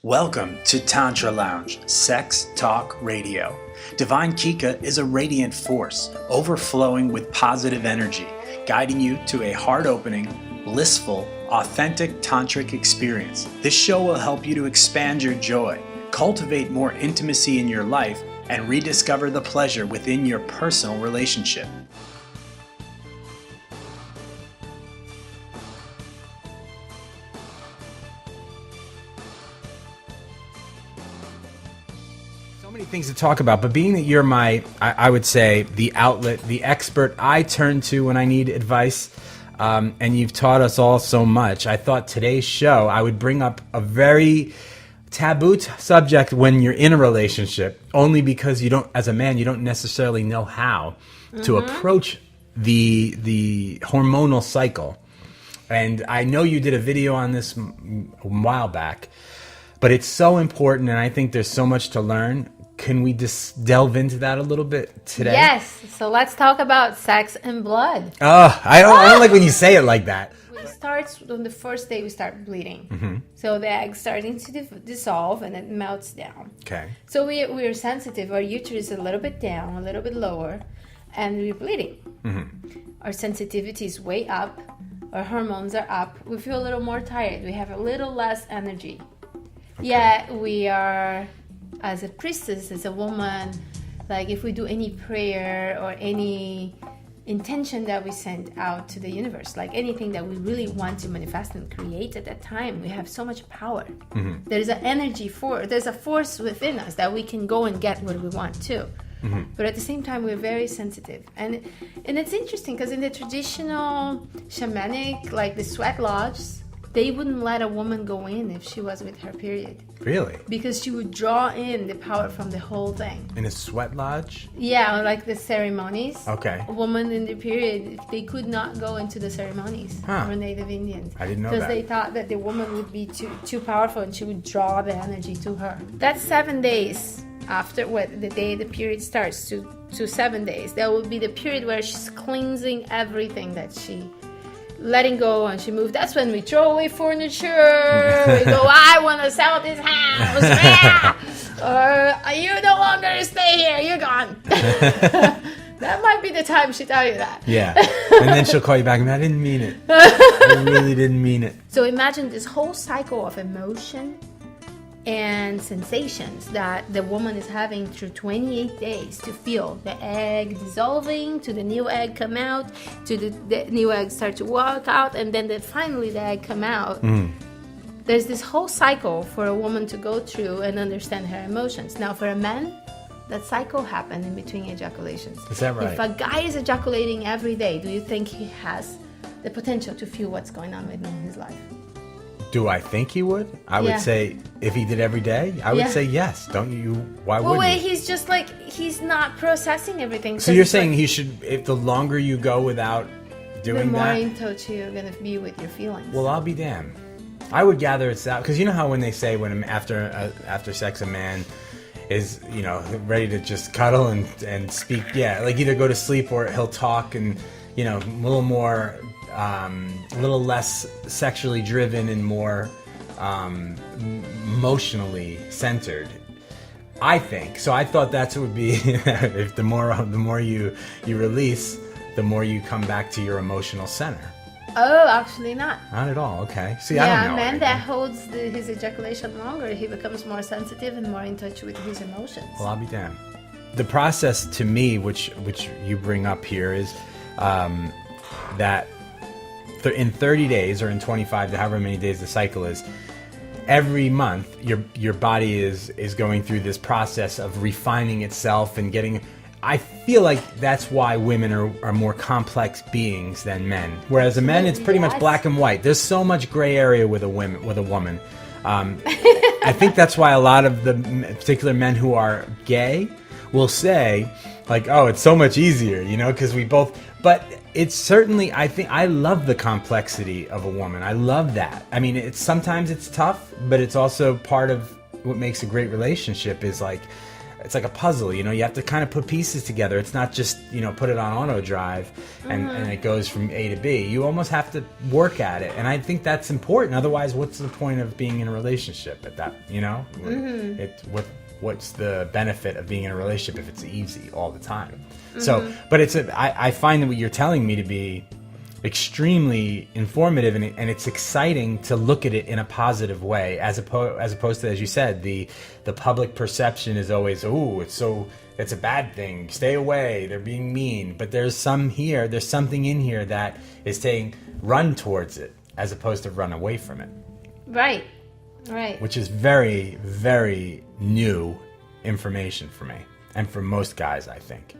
Welcome to Tantra Lounge, Sex Talk Radio. Divine Kika is a radiant force, overflowing with positive energy, guiding you to a heart-opening, blissful, authentic tantric experience. This show will help you to expand your joy, cultivate more intimacy in your life, and rediscover the pleasure within your personal relationship. Things to talk about, but being that you're I would say, the outlet, the expert I turn to when I need advice, and you've taught us all so much, I thought today's show, I would bring up a very taboo subject when you're in a relationship, only because you don't, as a man, you don't necessarily know how to approach the hormonal cycle. And I know you did a video on this a while back, but it's so important, and I think there's so much to learn. Can we just delve into that a little bit today? Yes. So let's talk about sex and blood. Oh, I don't like when you say it like that. It starts on the first day we start bleeding. So the egg's starting to dissolve and it melts down. Okay. So we're sensitive. Our uterus is a little bit down, a little bit lower, and we're bleeding. Our sensitivity is way up. Our hormones are up. We feel a little more tired. We have a little less energy. Okay. Yet we are... as a priestess, as a woman, like if we do any prayer or any intention that we send out to the universe, like anything that we really want to manifest and create at that time, we have so much power. There's an energy there's a force within us that we can go and get what we want to. But at the same time, we're very sensitive. And it's interesting because in the traditional shamanic, like the sweat lodges, they wouldn't let a woman go in if she was with her period. Really? Because she would draw in the power from the whole thing. In a sweat lodge? Yeah, like the ceremonies. Okay. A woman in the period, they could not go into the ceremonies for Native Indians. I didn't know that. Because they thought that the woman would be too powerful and she would draw the energy to her. That's 7 days after the day the period starts to 7 days. That would be the period where she's cleansing everything that she... letting go, and she moved. That's when we throw away furniture. We go, I want to sell this house. Or you no longer stay here. You're gone. That might be the time she tell you that. Yeah. And then she'll call you back and I didn't mean it. I really didn't mean it. So imagine this whole cycle of emotion and sensations that the woman is having through 28 days to feel the egg dissolving, to the new egg come out, to the new egg start to walk out, and then finally the egg come out. There's this whole cycle for a woman to go through and understand her emotions. Now for a man, that cycle happens in between ejaculations. Is that right? If a guy is ejaculating every day, do you think he has the potential to feel what's going on with him in his life? Do I think he would? I would say if he did every day, I would say yes. Don't you? Why wouldn't he? He's just like, he's not processing everything. So you're saying he should, if the longer you go without doing the more that, in touch you're going to be with your feelings. well, I'll be damned. I would gather it's that, because you know how when they say when after sex a man is, ready to just cuddle and speak, like either go to sleep or he'll talk and, a little more... a little less sexually driven and more emotionally centered, I think. So I thought that's what would be if the more you release, the more you come back to your emotional center. Oh, actually not. Not at all. Okay. See, I don't know. Yeah, a man that holds his ejaculation longer, he becomes more sensitive and more in touch with his emotions. Well, I'll be damned. The process to me, which you bring up here, is that in 30 days or in 25, however many days the cycle is, every month your body is going through this process of refining itself and getting... I feel like that's why women are more complex beings than men. Whereas a man, it's pretty much black and white. There's so much gray area with a woman. I think that's why a lot of the particular men who are gay will say, like, oh, it's so much easier, because we both... But it's certainly, I think, I love the complexity of a woman. I love that. I mean, sometimes it's tough, but it's also part of what makes a great relationship is like it's like a puzzle, you know, you have to kind of put pieces together. It's not just, you know, put it on auto drive and it goes from A to B. You almost have to work at it. And I think that's important. Otherwise, what's the point of being in a relationship at that, you know? What's the benefit of being in a relationship if it's easy all the time? So, but I find that what you're telling me to be extremely informative, and it's exciting to look at it in a positive way, as opposed to, as you said, the public perception is always, it's a bad thing, stay away, they're being mean. But there's something in here that is saying run towards it as opposed to run away from it. Right. Which is very, very new information for me and for most guys, I think.